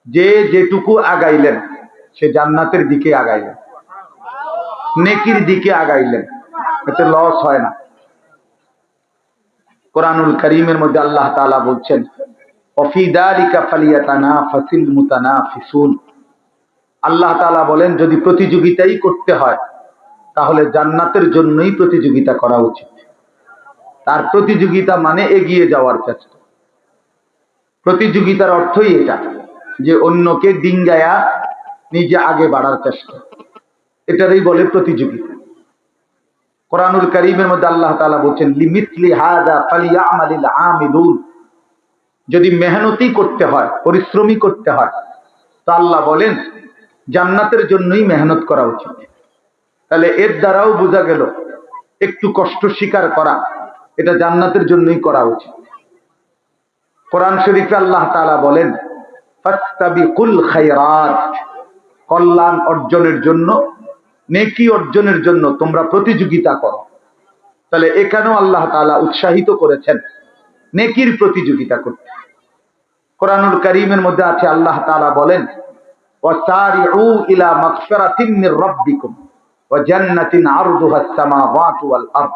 যে যেটুকু আগাইলেন সে জান্নাতের দিকে আগাইলেন, নেকির দিকে আগাইলেন, এতে লস হয় না। কোরআনুল কারীমের মধ্যে আল্লাহ তাআলা বলছেন ওয়াফি যালিকা ফালিয়াতানাফাসিল মুতানাফিসুন। আল্লাহ তাআলা বলেন যদি প্রতিযোগিতাই করতে হয় তাহলে জান্নাতের জন্যই প্রতিযোগিতা করা উচিত। তার প্রতিযোগিতা মানে এগিয়ে যাওয়ার চেষ্টা। প্রতিযোগিতার অর্থই এটা যে অন্যকে ডিঙ্গায়া নিজে আগে বাড়ার চেষ্টা, এটারই বলে প্রতিযোগিতা। কোরআনুল কারীমের মধ্যে আল্লাহ তাআলা বলছেন লিমিসলি হাযা ফালিয়ামালিল আমিলুন। যদি মেহনতি করতে হয়, পরিশ্রমী করতে হয়, তো আল্লাহ বলেন জান্নাতের জন্যই মেহনত করা উচিত। তাহলে এর দ্বারাও বোঝা গেল একটু কষ্ট স্বীকার করা এটা জান্নাতের জন্যই করা উচিত। কোরআন শরীফে আল্লাহ তাআলা বলেন ফাস্তাবিকুল খায়রাত, কল্যাণ অর্জনের জন্য, নেকি অর্জনের জন্য তোমরা প্রতিযোগিতা করো। তাহলে এখানেও আল্লাহ তাআলা উৎসাহিত করেছেন নেকির প্রতিযোগিতা করতে। কোরআনুল কারীমের মধ্যে আছে আল্লাহ তাআলা বলেন ওয়াসারিউ ইলা মাগফিরাতিন মির রাব্বিকুম ওয়া জান্নাতিন আরদুহাস সামাওয়াতু ওয়াল আরদ।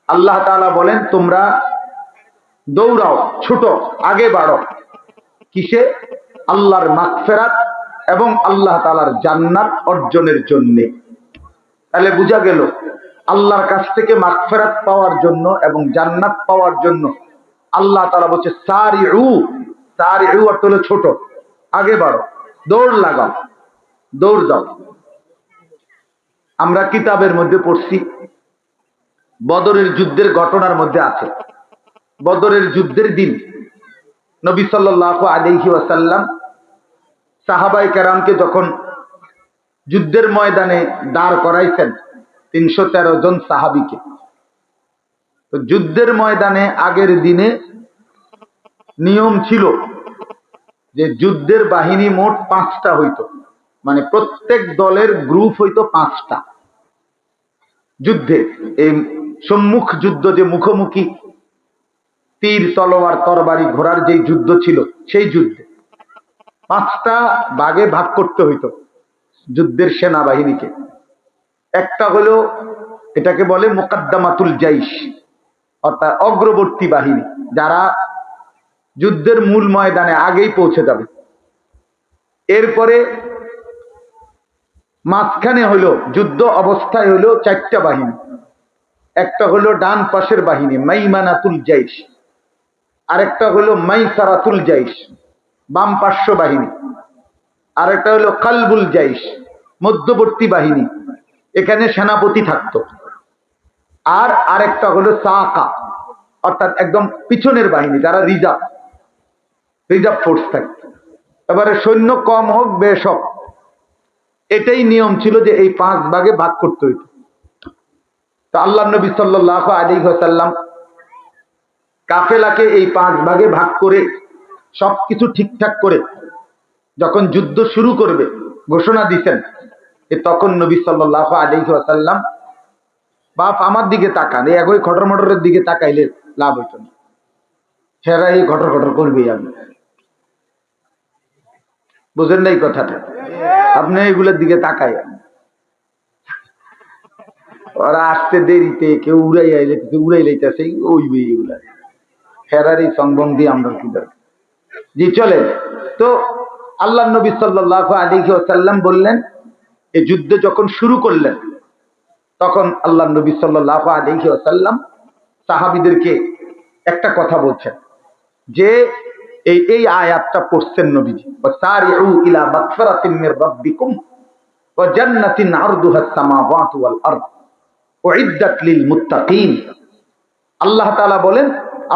আল্লাহ তাআলা বলেন তোমরা দৌড়াও, ছোটো, আগে বাড়ো। কিসে? আল্লাহর মাগফিরাত এবং আল্লাহ তাআলার জান্নাত অর্জনের জন্য। তাহলে বোঝা গেল আল্লাহর কাছ থেকে মাগফিরাত পাওয়ার জন্য এবং জান্নাত পাওয়ার জন্য আল্লাহ তাআলা বলছে সারিউ। সারিউ অর্থ হলো ছোট, আগে বাড়ো, দৌড় লাগাও, দৌড় দাও। আমরা কিতাবের মধ্যে পড়ছি বদরের যুদ্ধের ঘটনার মধ্যে আছে বদরের যুদ্ধের দিন নবী সাল্লাল্লাহু আলাইহি ওয়াসাল্লাম সাহাবায়ে কেরামকে যখন যুদ্ধের ময়দানে দাঁড় করাইছেন 313 জন সাহাবীকে। তো যুদ্ধের ময়দানে আগের দিনে নিয়ম ছিল যে যুদ্ধের বাহিনী মোট 5টা হইতো, মানে প্রত্যেক দলের গ্রুপ হইতো 5টা। যুদ্ধে এই সম্মুখ যুদ্ধ, যে মুখোমুখি তীর তলোয়ার তরবারি ঘোড়ার যে যুদ্ধ ছিল, সেই যুদ্ধে 5টা ভাগে ভাগ করতে হইতো যুদ্ধের সেনাবাহিনীকে। একটা হলো, এটাকে বলে মুকাদ্দামাতুল জাইশ, অর্থাৎ অগ্রবর্তী বাহিনী, যারা যুদ্ধের মূল ময়দানে আগেই পৌঁছে যাবে। এরপরে মাঝখানে হলো যুদ্ধ অবস্থায় হলো 4টা বাহিনী। একটা হলো ডান পাশের বাহিনী মাইমানাতুল জাইশ, আরেকটা হলো মাইসারাতুল জাইশ বাম পার্শ্ব বাহিনী, আরেকটা হলো কালবুল জাইশ মধ্যবর্তী বাহিনী, এখানে সেনাপতি থাকতো। আর আরেকটা হলো সাকা, অর্থাৎ একদম পিছনের বাহিনী, যারা রিজার্ভ ফোর্স থাকতো। এবারে সৈন্য কম হোক বেশ হোক, এটাই নিয়ম ছিল যে এই 5 ভাগে ভাগ করতে হইত। তো আল্লাহ নবী সাল্লাল্লাহু আলাইহি ওয়াসাল্লাম কাফেলাকে এই 5 ভাগে ভাগ করে সবকিছু ঠিকঠাক করে যখন যুদ্ধ শুরু করবে ঘোষণা দিতেন, তখন নবী সাল্লাল্লাহু আলাইহি ওয়াসাল্লাম বাপ আমার দিকে তাকান, এই একই খটর মটরের দিকে তাকাইলে লাভ হইত না, হেরা এই ঘটর ঘটর করবেই। আমি বুঝেন নাই কথাটা? আপনি এগুলোর দিকে তাকাই, ওরা আসতে দেরিতে কেউ উড়াই আইলে উড়াই লাইতেছে, ওই এগুলা হেরার এই সংবং দিয়ে আমরা কি দরকার। জি চলে। তো আল্লাহ নবী সাল্লাল্লাহু আলাইহি ওয়াসাল্লাম বললেন, এই যুদ্ধ যখন শুরু করলেন তখন আল্লাহ নবী সাল্লাল্লাহু আলাইহি ওয়াসাল্লাম সাহাবীদেরকে একটা কথা বলছেন যে এই আয়াতটা পড়ছেন নবীজি, ওয়াসারিউ ইলা মাগফিরাতিন মির রাব্বিকুম ওয়া জান্নাতিন আরদুহাস সামাওয়াতু ওয়াল আরদ উইদ্দাত লিল মুত্তাকিন। আল্লাহ তাআলা বলেন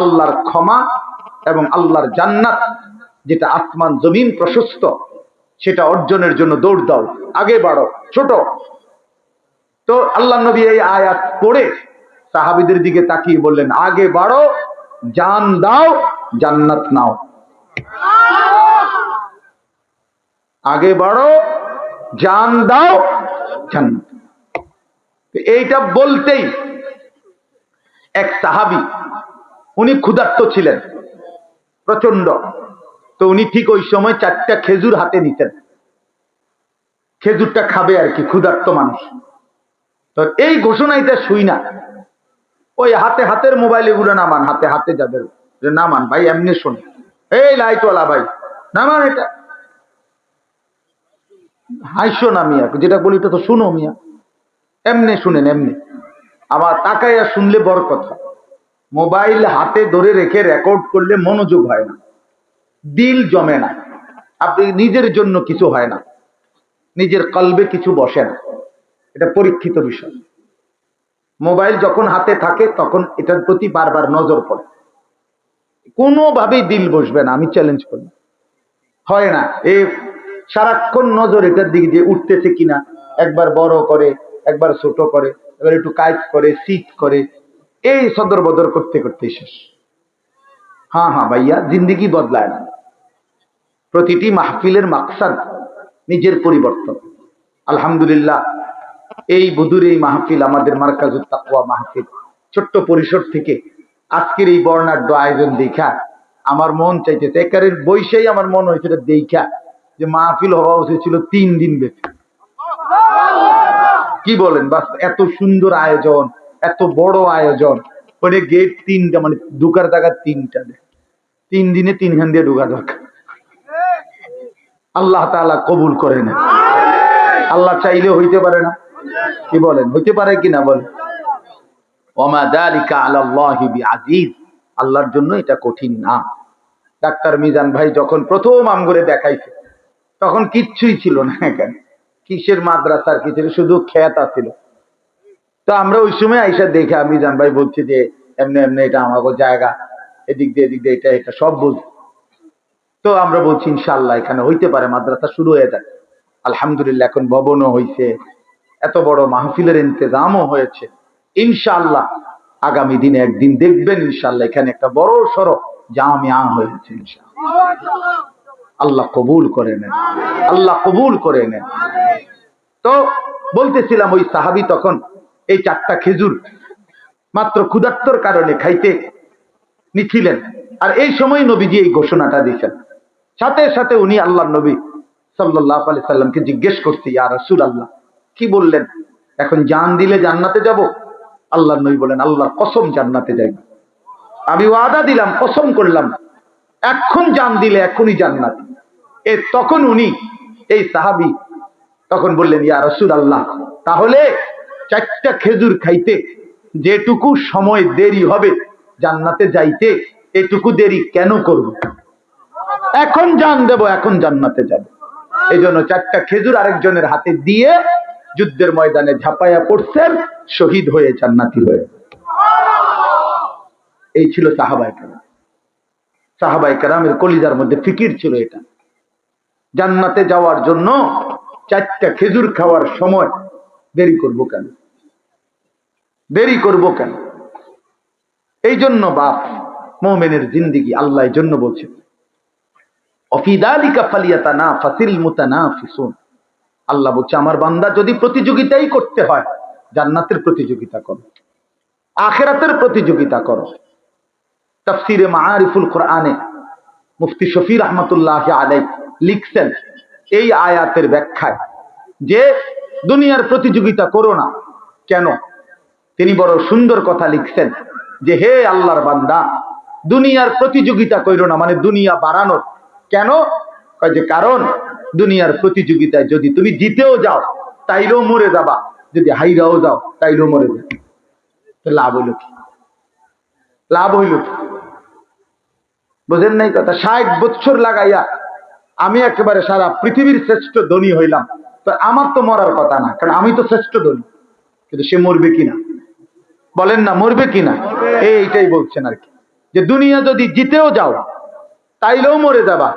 আল্লাহর ক্ষমা এবং আল্লাহর জান্নাত, যেটা আসমান জমিন প্রশস্ত, সেটা অর্জনের জন্য দৌড় দাও, আগে বাড়ো, ছোট। তো আল্লাহ নবী এই আয়াত পড়ে সাহাবীদের দিকে তাকিয়ে বললেন আগে বাড়ো, জান দাও, জান্নাত নাও। আগে বাড়ো, জান দাও, জান্নাত। এইটা বলতেই এক সাহাবী, উনি ক্ষুধার্ত ছিলেন প্রচন্ড, তো উনি ঠিক ওই সময় 4টা খেজুর হাতে নিতেন, খেজুরটা খাবে আর কি, ক্ষুধার্ত মানুষ। তো এই ঘোষণাটা শুই না, ওই হাতের মোবাইল এগুলো নামান, হাতে যাদের নামান ভাই, এমনি শোনে, এই লাইটওয়ালা ভাই নামান, এটা হাইশো না মিয়া, যেটা বলি এটা তো শুনো মিয়া, এমনি শুনেন এমনি। আমার তাকাইয়া শুনলে বড় কথা। মোবাইল হাতে ধরে রেখে রেকর্ড করলে মনোযোগ হয় না, দিল জমে না, আপনি নিজের জন্য কিছু হয় না, নিজের কলবে কিছু বসে না। এটা পরীক্ষিত বিষয়। মোবাইল যখন হাতে থাকে তখন এটার প্রতি বারবার নজর পড়ে, কোনোভাবেই দিল বসবে না, আমি চ্যালেঞ্জ করি, হয় না। এই সারাক্ষণ নজর এটার দিকে যে উঠতেছে কিনা, একবার বড় করে, একবার ছোট করে, এবার একটু কাজ করে, সিট করে, এই সদর বদর করতে করতে শেষ। হ্যাঁ ভাইয়া, জিন্দেগি বদলায় না। প্রতিটি মাহফিলের মাকসাদ নিজের পরিবর্তন। আলহামদুলিল্লাহ, এই বুধুর এই মাহফিল আমাদের মারকাজুত তাকওয়া মাহফিল, ছোট্ট পরিসর থেকে আজকের এই বর্ণাঢ্য আয়োজন দেখা আমার মন চাইতেছে, একারের বৈশাই আমার মন হয়েছিল দেখা যে মাহফিল হওয়া উচিত ছিল 3 দিন ব্যাপী। কি বলেন? বাস এত সুন্দর আয়োজন, এত বড় আয়োজন, ওই গেট 3টা, মানে ঢুকার জায়গা 3টা, 3 দিনে 3খান দিয়ে ঢুকা দরকার। আল্লাহ তাআলা কবুল করে না। আল্লাহ চাইলে হইতে পারে না? কি বলেন, হইতে পারে কিনা বলেন? ওমা যালিকা আলাল্লাহি বিআজিজ, আল্লাহর জন্য এটা কঠিন না। ডাক্তার মিজান ভাই যখন প্রথম আমগরে দেখাইছে তখন কিচ্ছুই ছিল না, কেন কিসের মাদ্রাসার কি ছিল, শুধু খেত আছিল। তো আমরা ওই সময় আইসা দেখে মিজান ভাই বলছে যে এমনি এমনি এটা আমাগো জায়গা, এদিক দিয়ে এটা সব বলছে। তো আমরা বলছি ইনশাআল্লাহ এখানে হইতে পারে, মাদ্রাসা শুরু হয়ে যায়। আলহামদুলিল্লাহ, এখন ভবনও হয়েছে, এত বড় মাহফিলের ইন্তজামও হয়েছে। ইনশাআল্লাহ আগামী দিনে একদিন দেখবেন ইনশাআল্লাহ এখানে একটা বড় সড়ো জামিয়া হয়েছে ইনশাআল্লাহ। আল্লাহ কবুল করে নেন, আল্লাহ কবুল করে নেন। তো বলতেছিলাম, ওই সাহাবী তখন এই 4টা খেজুর মাত্র ক্ষুধার্তর কারণে খাইতে নিছিলেন। আর এই সময় নবীজি এই ঘোষণাটা দিয়েছেন। সাথে সাথে উনি আল্লাহর নবী সাল্লাল্লাহু আলাইহি সাল্লামকে জিজ্ঞেস করতে, ইয়া রাসূলুল্লাহ, কি বললেন, এখন জান দিলে জান্নাতে যাব? আল্লাহর নবী বলেন, আল্লাহর কসম জান্নাতে যাইব। আমি ওয়াদা দিলাম, কসম করলাম, এখন জান দিলে এখনই জান্নাত। তখন উনি এই সাহাবী তখন বললেন, ইয়া রাসূলুল্লাহ, তাহলে 4টা খেজুর খাইতে যেটুকু সময় দেরি হবে জান্নাতে যাইতে, এটুকু দেরি কেন করব? এখন জান দেব, এখন জান্নাতে যাব। এই জন্য 4টা খেজুর আরেকজনের হাতে দিয়ে যুদ্ধের ময়দানে ঝাঁপাইয়া পড়ছেন, শহীদ হয়ে জান্নাতি হয়ে। এই ছিল সাহাবায়ে কেরাম। সাহাবায়ে কেরামের কলিজার মধ্যে ফিকির ছিল এটা, জান্নাতে যাওয়ার জন্য 4টা খেজুর খাওয়ার সময় দেরি করব কেন, দেরি করব কেন? এই জন্য বাপ, মুমিনের জিন্দেগি আল্লাহর জন্য বলছেন, অফি যালিকা ফালিয়াতানাফাসিল মুতানাফিসুন। আল্লাহ বলছে, আমার বান্দা যদি প্রতিযোগিতাই করতে হয়, জান্নাতের প্রতিযোগিতা করো, আখিরাতের প্রতিযোগিতা করো। তাফসীরে মাআরিফুল কোরআনে মুফতি শফি রাহমাতুল্লাহি আলাইহি লিখছেন এই আয়াতের ব্যাখ্যায় যে দুনিয়ার প্রতিযোগিতা করো না কেন। তিনি বড় সুন্দর কথা লিখছেন যে, হে আল্লাহর বান্দা, দুনিয়ার প্রতিযোগিতা করো না, মানে দুনিয়া বাড়ানোর। কেন? যে কারণ দুনিয়ার প্রতিযোগিতায় যদি তুমি জিতেও যাও তাইলেও মরে যাবা, যদি হাইরাও যাও তাইলেও মরে যাবে। লাভ হইল কি? লাভ হইল কি? বোঝেন নাই কথা? 60 বছর লাগাইয়া আমি একেবারে সারা পৃথিবীর শ্রেষ্ঠ ধনী হইলাম, তো আমার তো মরার কথা না, কারণ আমি তো শ্রেষ্ঠ ধনী। কিন্তু সে মরবে কিনা বলেন না, মরবে কিনা? এইটাই বলছেন আর কি, যে দুনিয়া যদি জিতেও যাও তাইলেও মরে যাবা,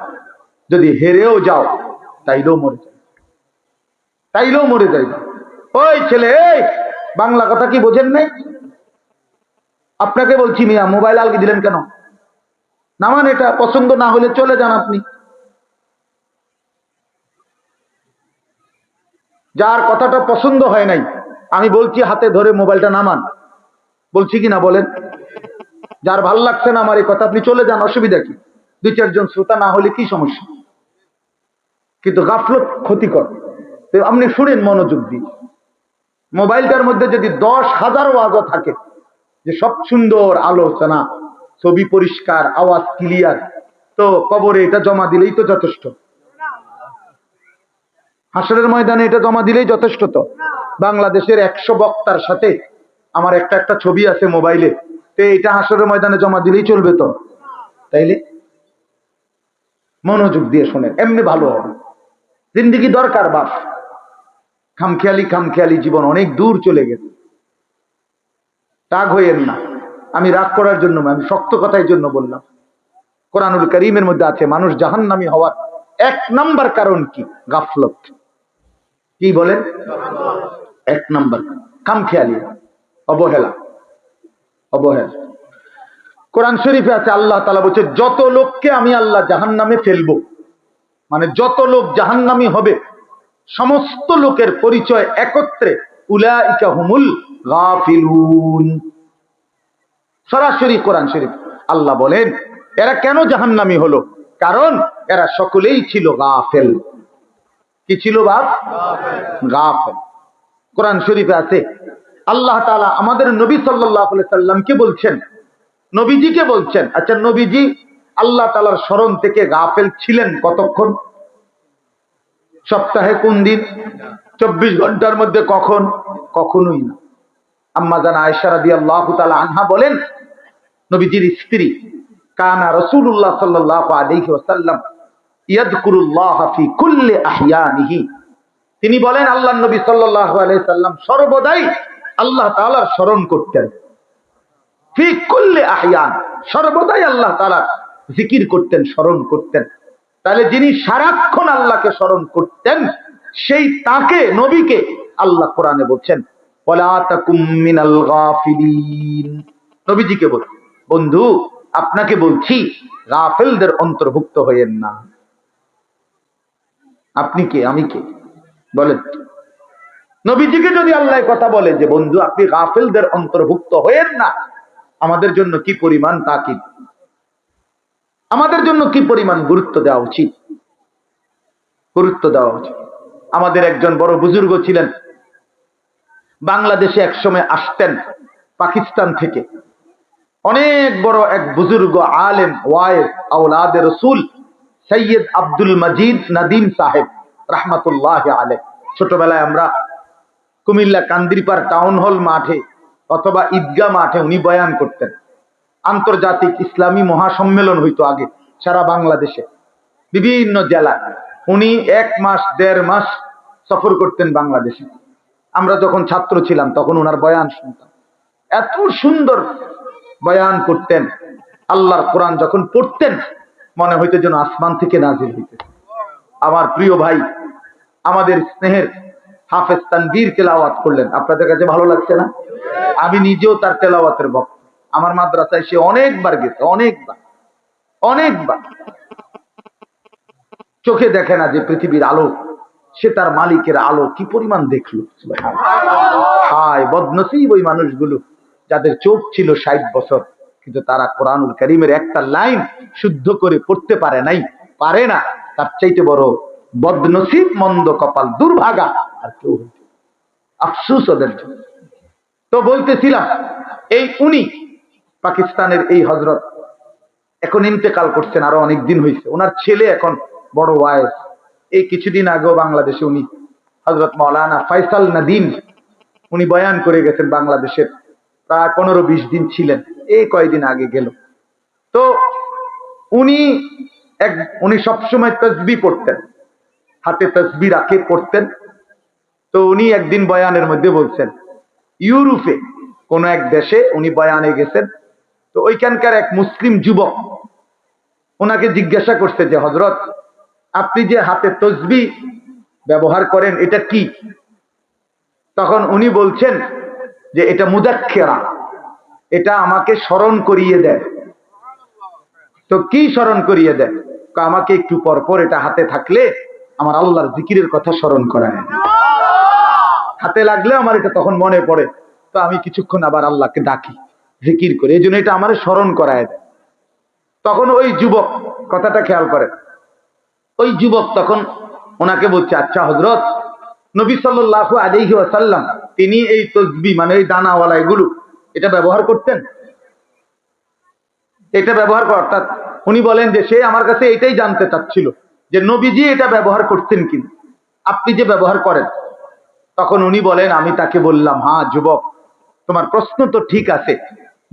যদি হেরেও যাও তাইলেও মরে যাবে, তাইলেও মরে যাইবা। ওই ছেলে, এই বাংলা কথা কি বোঝেন নাই? আপনাকে বলছি, মিয়া মোবাইল আলগি দিলেন কেন? নামান, এটা পছন্দ না হলে চলে যান আপনি। যার কথাটা পছন্দ হয় নাই, আমি বলছি হাতে ধরে মোবাইলটা নামান, বলছি কি না বলেন? যার ভাল লাগছে না আমার এই কথা, আপনি চলে যান, অসুবিধা কি? দুই চারজন শ্রোতা না হলে কি সমস্যা, কিন্তু গাফলত ক্ষতিকর। তো আপনি শুনেন মনোযোগ দিয়ে। মোবাইলটার মধ্যে যদি 10,000 ওয়াজও থাকে, যে সব সুন্দর আলোচনা, ছবি পরিষ্কার, আওয়াজ ক্লিয়ার, তো কবরে এটা জমা দিলেই তো যথেষ্ট। হাসরের ময়দানে এটা জমা দিলেই যথেষ্ট। তো বাংলাদেশের 100 বক্তার সাথে আমার একটা ছবি আছে মোবাইলে, তো এটা হাসরের ময়দানে জমা দিলেই চলবে তো? তাইলে মনোযোগ দিয়ে শোনেন, এমনি ভালো হবে। জিন্দেগি দরকার বাপ, খামখেয়ালি জীবন অনেক দূর চলে গেছে। রাগ হইয়েন না, আমি রাগ করার জন্য, আমি শক্ত কথার জন্য বললাম। কোরআনুল কারীমের মধ্যে আছে মানুষ জাহান্নামী হওয়ার 1 নাম্বার কারণ কি? গাফলত। কি বলেন? 1 নাম্বার খামখেয়ালি, অবহেলা। কোরআন শরীফে আছে, আল্লাহ তাআলা বলছে যত লোককে আমি আল্লাহ জাহান্নামে ফেলবো, মানে যত লোক জাহান্নামী হবে, সমস্ত লোকের পরিচয় একত্রে, উলাইকা হুমুল গাফিলুন। সরাসরি কোরআন শরীফ আল্লাহ বলেন এরা কেন জাহান্নামী হলো? কারণ এরা সকলেই ছিল গাফেল। কি ছিল বাপ? গাফেল। কোরআন শরীফে আছে, আল্লাহ তাআলা আমাদের নবী সাল্লাল্লাহু আলাইহি সাল্লামকে বলছেন, নবীজিকে বলছেন, আচ্ছা নবীজি আল্লাহ তাআলার স্মরণ থেকে গাফেল ছিলেন কতক্ষণ? সপ্তাহে কোন দিন? 24 ঘন্টার মধ্যে কখন? কখনোই না। আম্মা জান আয়েশা রাদিয়াল্লাহু তাআলা আনহা বলেন, নবীজির স্ত্রী, কানা রাসূলুল্লাহ সাল্লাল্লাহু আলাইহি ওয়াসাল্লাম ইয়াযকুরুল্লাহ ফি কুল্লি আহইয়ানিহি। তিনি বলেন আল্লাহর নবী সাল্লাল্লাহু আলাইহি সাল্লাম সর্বদাই আল্লাহ তাআলার স্মরণ করতেন। ফি কুল্লি আহইয়ান, সর্বদাই আল্লাহ তাআলার জিকির করতেন, স্মরণ করতেন। তাহলে যিনি সারাক্ষণ আল্লাহকে স্মরণ করতেন, সেই তাকে, নবীকে আল্লাহ কোরআনে বলছেন ওয়ালা তাকুম মিনাল গাফিলিন। নবীজিকে বল, বন্ধু আপনাকে বলছি গাফেলদের অন্তর্ভুক্ত হয়েন না। আপনি কে, আমি কে বলেন? নবীজিকে যদি আল্লাহ কথা বলে যে বন্ধু আপনি গাফেলদের অন্তর্ভুক্ত হয়েন না, আমাদের জন্য কি পরিমাণ তাকিদ, আমাদের জন্য কি পরিমাণ গুরুত্ব দেওয়া উচিত, গুরুত্ব দেওয়া উচিত। আমাদের একজন বড় বুজুর্গ ছিলেন, বাংলাদেশে একসময় আসতেন পাকিস্তান থেকে, অনেক বড় এক বুজুর্গ আলেম, ওয়াইজ আওলাদে রসুল সৈয়দ আব্দুল মজিদ নদীম সাহেব রাহমাতুল্লাহি আলাইহি। ছোটবেলায় আমরা কুমিল্লা কান্দিরপাড় টাউন হল মাঠে অথবা ঈদগাহ মাঠে উনি বয়ান করতেন। আন্তর্জাতিক ইসলামী মহাসম্মেলন হইতো আগে সারা বাংলাদেশে, বিভিন্ন জেলায়। উনি 1 মাস 1.5 মাস সফর করতেন বাংলাদেশে। আমরা যখন ছাত্র ছিলাম তখন ওনার বয়ান শুনতাম, এত সুন্দর বয়ান করতেন। আল্লাহর কোরআন যখন পড়তেন মনে হইতো যেন আসমান থেকে নাজিল হইতেছে। আমার প্রিয় ভাই, আমাদের স্নেহের হাফেজ তানভীর তেলাওয়াত করলেন, আপনাদের কাছে ভালো লাগছে না? আমি নিজেও তার তেলাওয়াতের ভক্ত। আমার মাদ্রাসায় সে অনেকবার গেছে, অনেকবার। চোখে দেখে না যে পৃথিবীর আলো, সে তার মালিকের আলো কি পরিমাণ দেখলো। হায় বদনসিব ওই মানুষগুলো যাদের চোখ ছিল 60 বছর, কিন্তু তারা কোরআনুল কারীমের একটা লাইন শুদ্ধ করে পড়তে পারে নাই, পারে না। তার চাইতে বড় বদনসিব, মন্দ কপাল, দুর্ভাগা আর কেউ হইতে। আফসোস ওদের জন্য। তো বলতেছিলাম, এই উনি পাকিস্তানের এই হযরত এখন ইন্তেকাল করছেন, আরো অনেক দিন হয়েছে। ওনার ছেলে এখন বড় ওয়াইজ। এই কিছুদিন আগেও বাংলাদেশে উনি হযরত মাওলানা ফয়সাল নদীম উনি বয়ান করে গেছেন বাংলাদেশের, প্রায় 15-20 দিন ছিলেন, এই কয়েকদিন আগে গেল। তো উনি সবসময় তাসবিহ পড়তেন, হাতে তাসবিহ রাখে পড়তেন। তো উনি একদিন বয়ানের মধ্যে বলছেন, ইউরোপে কোন এক দেশে উনি বয়ানে গেছেন। তো ওইখানকার এক মুসলিম যুবক ওনাকে জিজ্ঞাসা করছে যে হযরত আপনি যে হাতে তাসবিহ ব্যবহার করেন এটা কি? তখন উনি বলছেন যে এটা মুযাক্কিরা, এটা আমাকে স্মরণ করিয়ে দেয়। তো কি স্মরণ করিয়ে দেয়? আমাকে একটু পর পর এটা হাতে থাকলে আমার আল্লাহর জিকিরের কথা স্মরণ করায়, হাতে লাগলে আমার এটা তখন মনে পড়ে, তো আমি কিছুক্ষণ আবার আল্লাহকে ডাকি, জিকির করি, এই জন্য এটা আমার স্মরণ করায় দেয়। তখন ওই যুবক কথাটা খেয়াল করেন। ওই যুবক তখন ওনাকে বলছে, আচ্ছা হযরত, নবী সাল্লাল্লাহু আলাইহি ওয়াসাল্লাম তিনি এই তসবিহ মানে এই দানাওয়ালা এগুলো এটা ব্যবহার করতেন? এটা ব্যবহার অর্থাৎ উনি বলেন যে সে আমার কাছে এটাই জানতে চাচ্ছিল যে নবীজি এটা ব্যবহার করতেন কিনা, আপনি যে ব্যবহার করেন। তখন উনি বলেন, আমি তাকে বললাম, হ্যাঁ যুবক, তোমার প্রশ্ন তো ঠিক আছে,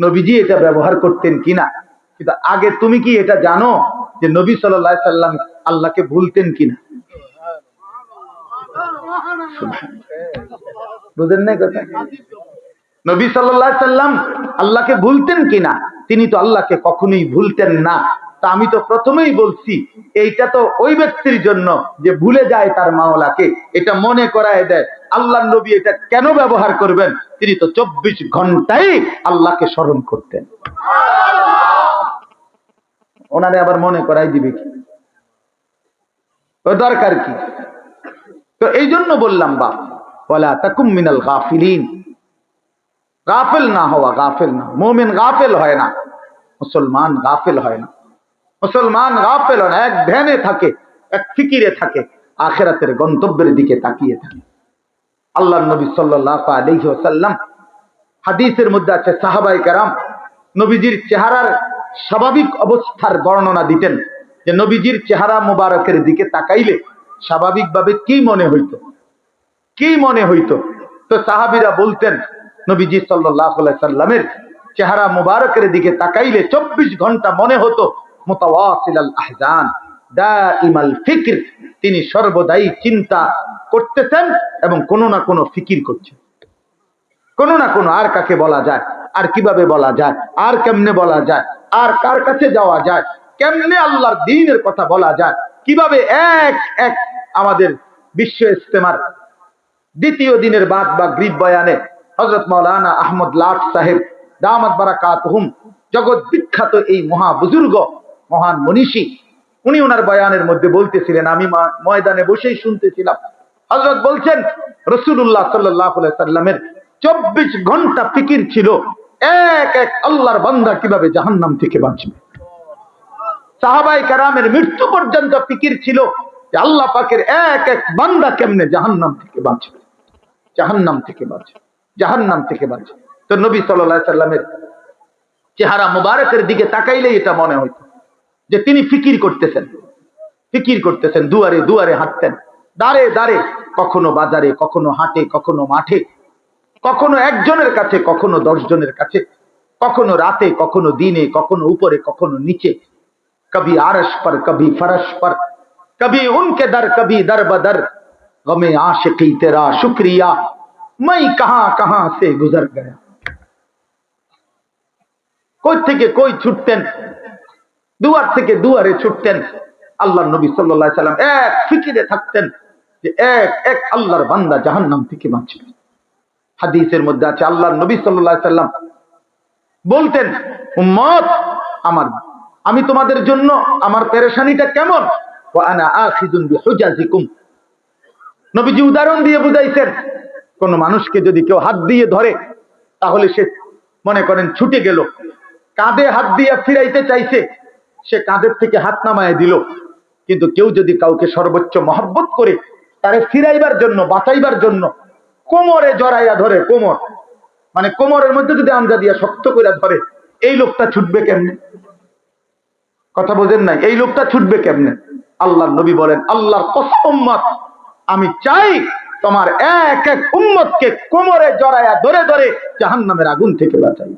নবীজি এটা ব্যবহার করতেন কিনা, কিন্তু আগে তুমি কি এটা জানো যে নবী সাল্লাল্লাহু আলাইহি সাল্লাম আল্লাহকে ভুলতেন কিনা? বুঝেন নাই কথা? নবী সাল্লাল্লাহু আলাইহি সাল্লাম আল্লাহকে ভুলতেন কিনা? তিনি তো আল্লাহকে কখনোই ভুলতেন না। তা আমি তো প্রথমেই বলছি এইটা তো ওই ব্যক্তির জন্য যে ভুলে যায় তার মাওলাকে, এটা মনে করায় দেয়। আল্লাহর নবী এটা কেন ব্যবহার করবেন? তিনি তো 24 ঘন্টাই আল্লাহকে স্মরণ করতেন। ওনারে আবার মনে করাই দিবে কি? ও দরকার কি? তো এই জন্য বললাম, বাপ ওয়ালা তাকুম মিনাল গাফিলিন, গাফেল না হওয়া, গাফেল না। মুমিন গাফেল হয় না, মুসলমান গাফেল হয় না। মুসলমান গাফেল হয় না, এক ধ্যানে থাকে, এক ফিকিরে থাকে, আখিরাতের গন্তব্যের দিকে তাকিয়ে থাকে। আল্লাহর নবী সাল্লাল্লাহু আলাইহি ওয়াসাল্লাম হাদিসের মধ্যে আছে, সাহাবায়ে কেরাম নবীজির চেহারার স্বাভাবিক অবস্থার বর্ণনা দিতেন যে নবীজির চেহারা মুবারকের দিকে তাকাইলে স্বাভাবিকভাবে কি মনে হইতো, কি মনে হইতো? তো সাহাবীরা বলতেন, নবীজি সাল্লাল্লাহু আলাইহি সাল্লামের চেহারা মুবারকের দিকে তাকাইলে 24 ঘন্টা মনে হতো মুতাওয়াসিলাল আহজান দাইমাল ফিকর, তিনি সর্বদাই চিন্তা করতেছেন এবং কোনো না কোনো ফিকির করছেন, কোনো না কোনো। আর কাকে বলা যায়, আর কিভাবে বলা যায়, আর কেমনে বলা যায়, আর কার কাছে যাওয়া যায়, কেমনে আল্লাহর দ্বীনের কথা বলা যায়, কিভাবে এক এক আমাদের বিশ্ব ইস্তেমার দ্বিতীয় দিনের বাদ বা গ্রিব বয়ানে হযরত মাওলানা আহমদ লাট সাহেব দামাত বারাকাতুহুম, জগৎ বিখ্যাত এই মহা বুজুর্গ, মহান মনীষী, উনি ওনার বয়ানের মধ্যে বলতেছিলেন, আমি ময়দানে বসেই শুনতেছিলাম। হযরত বলছেন রাসূলুল্লাহ সাল্লাল্লাহু আলাইহি সাল্লামের 24 ঘন্টা ফিকির ছিল এক এক আল্লাহর বান্দা কিভাবে জাহান্নাম থেকে বাঁচবে। সাহাবায়ে কেরামের মৃত্যু পর্যন্ত ফিকির ছিল যে আল্লাহ পাকের এক এক বান্দা কেমনে জাহান্নাম থেকে বাঁচবে, জাহান্নাম থেকে বাঁচবে, জাহান্নাম থেকে বাঁচবে। তো নবী সাল্লাল্লাহু আলাইহি সাল্লামের চেহারা মুবারকের দিকে তাকাইলেই এটা মনে হইতো যে তিনি ফিকির করতেছেন, ফিকির করতেছেন। দুয়ারে দুয়ারে হাঁটতেন, দাঁড়ে দাঁড়ে, কখনো বাজারে, কখনো হাটে, কখনো মাঠে, কখনো একজনের কাছে, কখনো 10 জনের কাছে, কখনো রাতে, কখনো দিনে, কখনো উপরে, কখনো নিচে, কবি আরশ पर कभी फरश पर, कभी उनके दर, कभी दर बदर, गमे आशिकी तेरा शुक्रिया, मैं कहां कहां से गुजर गया। কই থেকে কই ছুটতেন, দুয়ার থেকে দুয়ারে ছুটতেন। আল্লাহর নবী সাল্লাল্লাহু আলাইহি সাল্লাম এক ফিকিরে থাকতেন যে এক এক আল্লাহর বান্দা জাহান্নাম থেকে বাঁচবে। হাদিসের মধ্যে আছে, আল্লাহর নবী সাল্লাল্লাহু আলাইহি সাল্লাম বলতেন, উম্মত আমার, আমি তোমাদের জন্য আমার পেরেশানিটা কেমন, ওয়া আনা আখিযুন বিহুজাজিকুম। নবীজি উদাহরণ দিয়ে বুঝাইছেন, কোন মানুষকে যদি কেউ হাত দিয়ে ধরে তাহলে সে মনে করেন ছুটে গেল, কাঁধে হাত দিয়ে ফিরাইতে চাইছে, সে কাঁধের থেকে হাত নামায় দিল। কিন্তু কেউ যদি কাউকে সর্বোচ্চ মহব্বত করে তারে ফিরাইবার জন্য, বাঁচাইবার জন্য কোমরে জড়াইয়া ধরে, কোমর মানে কোমরের মধ্যে যদি আমজা দিয়া শক্ত করে ধরে, এই লোকটা ছুটবে কেমনে? কথা বোঝেন নাই? এই লোকটা ছুটবে কেমনে? আল্লাহর নবী বলেন, আল্লাহর কসম উম্মত, আমি চাই তোমার এক এক উম্মতকে কোমরে জড়াইয়া ধরে ধরে জাহান্নামের আগুন থেকে বাঁচাই।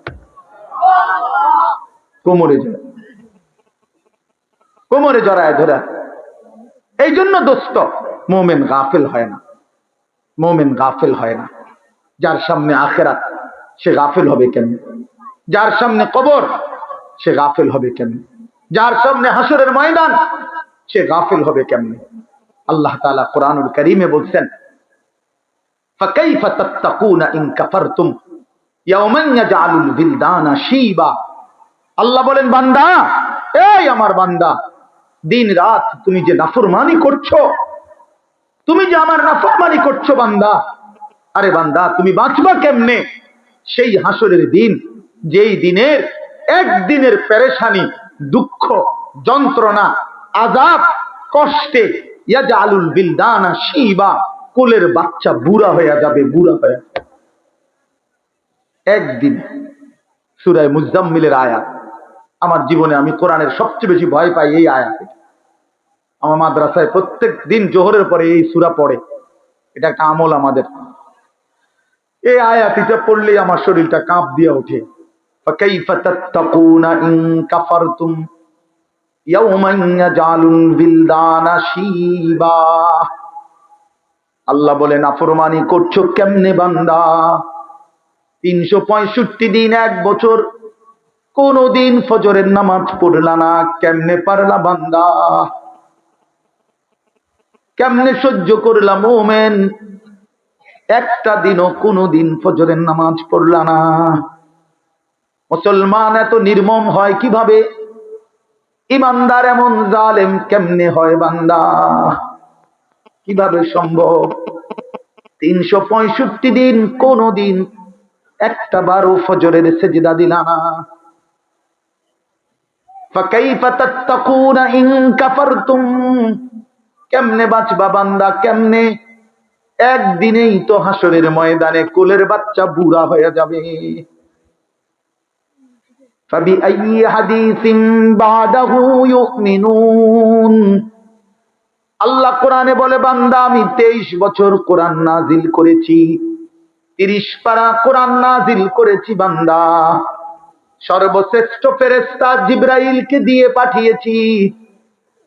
কোমরে জড়ায়, কোমরে জড়ায় ধরে। এই জন্য দোস্ত, মুমিন গাফিল হয় না, মুমিন গাফিল হয় না। যার সামনে আখিরাত সে গাফিল হবে কেমনে? যার সামনে কবর সে গাফিল হবে কেমনে? যার সামনে হাসরের ময়দান সে গাফিল হবে কেমনে? আল্লাহ তাআলা কোরআনুল কারীমে বলছেন, ফাকাইফা তাত্তাকুনা ইন কাফারতুম ইয়াওমান ইয়াজআলুল বিলদানা শিবা। আল্লাহ বলেন, বান্দা, এই আমার বান্দা, দিন রাত তুমি যে নাফরমানি করছো, তুমি যে আমার নাফরমানি করছো বান্দা, আরে বান্দা তুমি বাঁচবা কেমনে সেই হাসরের দিন, যেই দিনের একদিনের পেরেশানি, দুঃখ, যন্ত্রণা, আযাব, কষ্টে ইয়াজআলুল বিলদানা শিবা, কোলের বাচ্চা বুড়া হয়ে যাবে, বুড়া হয়ে একদিন। সূরা মুজাম্মিলের আয়াত। আমার জীবনে আমি কোরআনের সবচেয়ে বেশি ভয় পাই এই আয়াতে। আমার মাদ্রাসায় প্রত্যেক দিন জোহরের পরে এই সূরা পড়ে, এটা একটা আমল আমাদের। এই আয়াতটা পড়লেই আমার শরীরটা কাঁপ দিয়ে ওঠে। ফাকাইফা তাত্তাকুনা ইন কাফারতুম ইয়াওমান ইয়াজআলুল বিলদানা শিবা। আল্লাহ বলেন, নাফরমানি করছো কেমনে বান্দা? 365 দিন, 1 বছর কোনদিন ফজরের নামাজ পড়লা না, কেমনে পারলা বান্দা? কেমনে সহ্য করলা মুমিন? একটা দিনও কোনদিন ফজরের নামাজ পড়লা না। মুসলমান এত নির্মম হয় কিভাবে? ইমানদার এমন জালেম কেমনে হয় বান্দা? কিভাবে সম্ভব? 365 দিন কোনদিন একটা বারও ফজরের সেজদা দিলা না। ফাকাইফা তাত্তাকুনা ইন কাফারতুম, কেমনে বাঁচবা বান্দা কেমনে? একদিনেই তো হাসরের ময়দানে কোলের বাচ্চা বুড়া হয়ে যাবে। ফাবিআইয়ি হাদিসিন বাদাহু ইউমিনুন। আল্লাহ কোরআনে বলে, বান্দা আমি 23 বছর কোরআন নাজিল করেছি, 30 পারা কোরআন নাজিল করেছি বান্দা। সর্বশ্রেষ্ঠ ফেরেশতা জিবরাইলকে দিয়ে পাঠিয়েছি।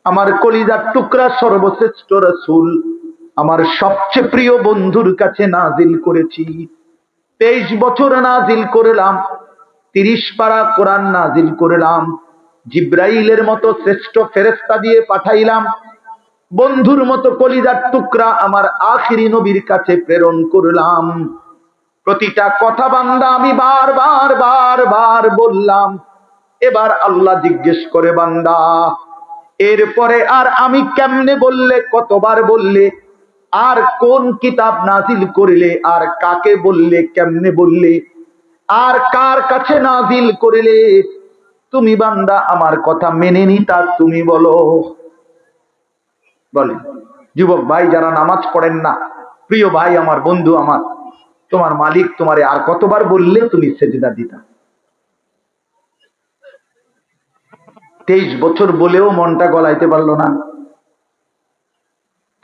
আমার কলিজার টুকরা সর্বশ্রেষ্ঠ রাসূল আমার সবচেয়ে প্রিয় বন্ধুর কাছে নাজিল করেছি। 23 বছর নাজিল করলাম, 30 পারা কোরআন নাজিল করলাম, জিবরাইলের মতো শ্রেষ্ঠ ফেরেশতা দিয়ে পাঠাইলাম, বন্ধুর মতো কলিজার টুকরা আমার আখিরি নবীর কাছে প্রেরণ করলাম। প্রতিটা কথা বান্দা আমি বারবার বারবার বললাম। এবার আল্লাহ জিজ্ঞেস করে, বান্দা এরপরে আর আমি কেমনে বললে, কতবার বললে, আর কোন কিতাব নাজিল করলে, আর কাকে বললে, কেমনে বললে, আর কার কাছে নাজিল করলে তুমি বান্দা আমার কথা মেনে নিতা? তুমি বলো। বলেন যুবক ভাই যারা নামাজ পড়েন না, প্রিয় ভাই আমার, বন্ধু আমার, তোমার মালিক তোমারে আর কতবার বললে তুমি সেজদা দিতা? 23 বছর বলেও মনটা গলাইতে পারলো না।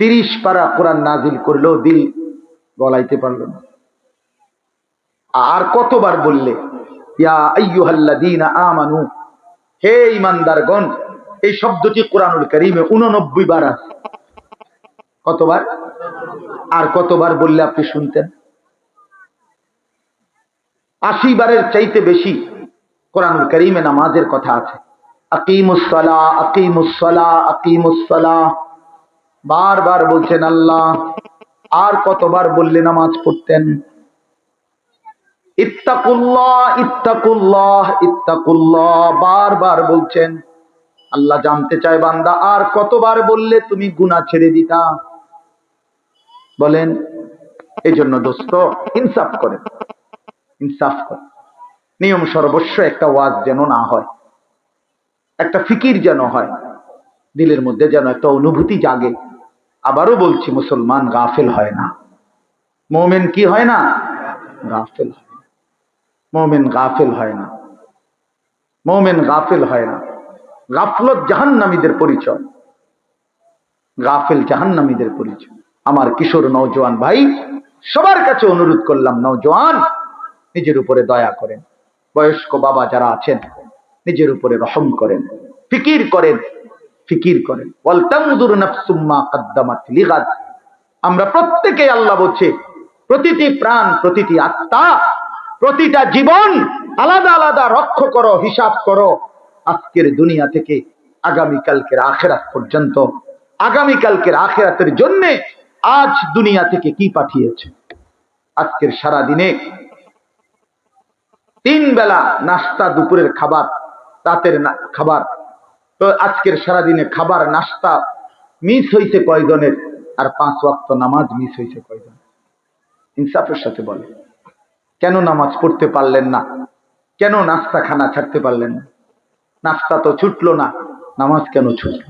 30 পারা কোরআন নাজিল করলেও দিল গলাইতে পারলো না। আর কতবার বললে ইয়া আইয়ুহাল্লাযীনা আমানু, হে ঈমানদারগণ। এই শব্দটি কোরআনুল কারীমে 89 বার আছে। কতবার? আর কতবার বললে আপনি শুনতেন? 80 বারের চাইতে বেশি কোরআনুল কারীমে নামাজের কথা আছে। আকিমুস সালাহ, আকিমুস সালাহ, আকিমুস সালাহ বারবার বলছেন আল্লাহ। আর কতবার বললে নামাজ পড়তেন? ইত্তাকুল্লাহ, ইত্তাকুল্লাহ, ইত্তাকুল্লাহ বারবার বলছেন। আল্লাহ জানতে চায় বান্দা আর কতবার বললে তুমি গুনাহ ছেড়ে দিতা? বলেন। এই জন্য দোস্ত ইনসাফ করেন, ইনসাফ করেন। নিয়ম সর্বস্ব একটা ওয়াজ যেন না হয়, একটা ফিকির যেন হয়, দিলের মধ্যে যেন একটা অনুভূতি জাগে। আবারও বলছি, মুসলমান গাফেল হয় না, মুমিন কি হয় না? গাফেল হয়। মুমিন গাফেল হয় না, মুমিন গাফেল হয় না। গাফলত জাহান্নামীদের পরিচয়, গাফেল জাহান্নামীদের পরিচয়। আমার কিশোর নওজোয়ান ভাই সবার কাছে অনুরোধ করলাম, নওজোয়ান নিজের উপরে দয়া করেন। বয়স্ক বাবা যারা আছেন নিজের উপরে রহম করেন, ফিকির করেন, ফিকির করেন। ওয়াল তানজুর নাফসুম মা কদ্দামাত লিগাদ। আমরা প্রত্যেকে, আল্লাহ বলছে, প্রতিটি প্রাণ, প্রতিটি আত্মা, প্রতিটা জীবন আলাদা আলাদা রক্ষ করো, হিসাব করো। আজকের দুনিয়া থেকে আগামীকালকের আখিরাত পর্যন্ত, আগামীকালকের আখিরাতের জন্য আজ দুনিয়া থেকে কি পাঠিয়েছে। আজকের সারা দিনে 3 বেলা নাস্তা, দুপুরের খাবার, রাতের খাবার, তো আজকের সারা দিনে খাবার নাস্তা মিস হয়েছে কয়জনের? আর 5 ওয়াক্ত নামাজ মিস হয়েছে কয়জন? ইনসাফের সাথে বলে, কেন নামাজ পড়তে পারলেন না? কেন নাস্তা খানা ছাড়তে পারলেন না? নাস্তা তো ছুটলো না, নামাজ কেন ছুটল?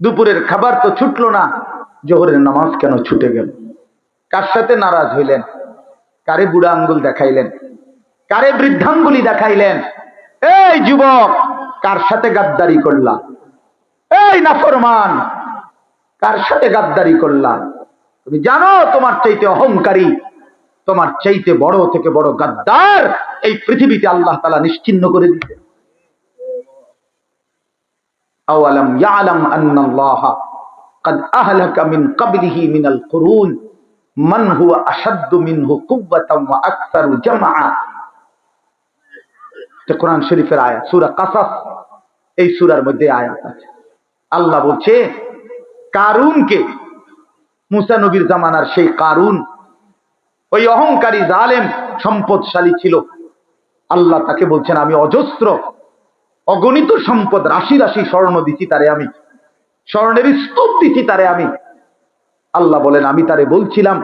দুপুরের খাবার তো ছুটলো না, জোহরের নামাজ কেন ছুটে গেল? কার সাথে নারাজ হইলেন? কারে বুড়া আঙ্গুল দেখাইলেন? কারে বৃদ্ধাঙ্গুলি দেখাইলেন? এই যুবক, কার সাথে গাদ্দারি করলা? এই নাফরমান, কার সাথে গাদ্দারি করলা? তুমি জানো তোমার চাইতে অহংকারী, তোমার চাইতে বড় থেকে বড় গাদ্দার এই পৃথিবীতে আল্লাহ তাআলা নিশ্চিহ্ন করে দিতে। আওয়ালাম ইয়ালাম আন্নাল্লাহা قد أهلك من قبله من القرون من هو أشد منه قوة وأكثر جمعا। এটা কোরআন শরীফের আয়াত, সূরা কাসাস, এই সূরার মধ্যে আয়াত আছে। আল্লাহ বলছে কারুনকে, মুসা নবীর জামানার সেই কারুন, ওই অহংকারী জালেম সম্পদশালী ছিল। আল্লাহ তাকে বলছেন আমি অজস্র অগণিত সম্পদ, রাশি রাশি স্বর্ণ দিছি তারে, আমি স্বর্ণের স্তূপ দিছি তারে আমি। আল্লাহ বলেন আমি তারে বলছিলাম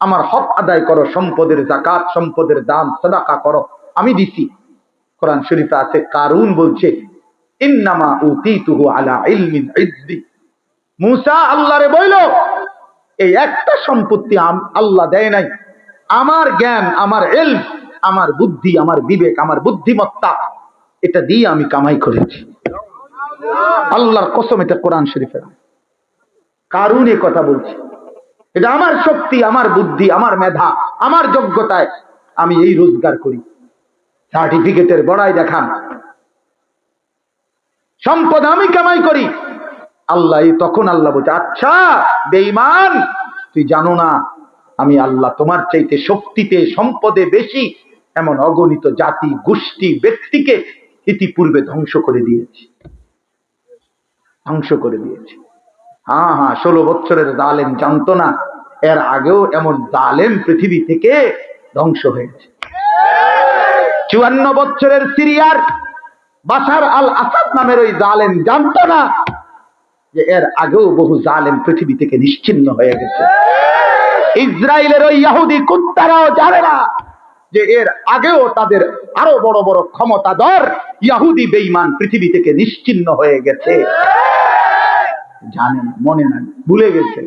আমার হক আদায় করো, সম্পদের যাকাত, সম্পদের দান সাদাকা করো, আমি দিছি। কোরআন শরীফে আছে কারুন বলছে ইন্নামা উতীতুহু আলা ইলমিন ইনদি। মুসা আল্লাহরে বলল এই একটা সম্পত্তি আল্লাহ দেয় নাই, আমার জ্ঞান, আমার ইলম, আমার বুদ্ধি, আমার বিবেক, আমার বুদ্ধিমত্তা, এটা দিয়ে আমি কামাই করেছি। আল্লাহর কসম, এটা কোরআন শরীফের। কারুন এ কথা বলছে এটা আমার শক্তি, আমার বুদ্ধি, আমার মেধা, আমার যোগ্যতায় আমি এই রোজগার করি। সার্টিফিকেটের বড়াই দেখান, সম্পদ আমি কামাই করি। আল্লাহ তখন আল্লাহ বলছে আচ্ছা বেঈমান, তুই জানো না আমি আল্লাহ তোমার চাইতে শক্তিতে সম্পদে বেশি এমন অগণিত জাতি গোষ্ঠী ব্যক্তিকে ইতিপূর্বে ধ্বংস করে দিয়েছি, ধ্বংস করে দিয়েছি। হ্যাঁ হ্যাঁ, 16 বছরের জালেম জানতো না এর আগেও এমন জালেম পৃথিবী থেকে ধ্বংস হয়েছে। 54 বছরের সিরিয়ার বাশার আল আসাদ নামের ওই জালেম জানতো না যে এর আগেও বহু জালেম পৃথিবী থেকে নিশ্চিহ্ন হয়ে গেছে। ইসরায়েলের ওই ইহুদি কুত্তারাও জানে না যে এর আগেও তাদের আরো বড় বড় ক্ষমতাধর ইহুদি বেঈমান পৃথিবী থেকে নিশ্চিহ্ন হয়ে গেছে। জানে না, মনে নাই, ভুলে গেছে,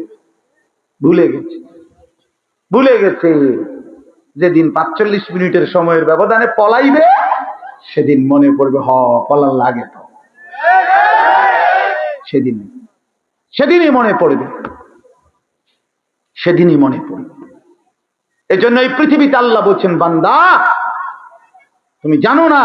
ভুলে গেছে, ভুলে গেছে। যেদিন 45 মিনিটের সময়ের ব্যবধানে পলাইবে সেদিন মনে পড়বে পলার লাগে তো, সেদিনই মনে পড়বে, সেদিনই মনে পড়বে। এজন্য এই পৃথিবীতে আল্লাহ বলছেন বান্দা তুমি জানো না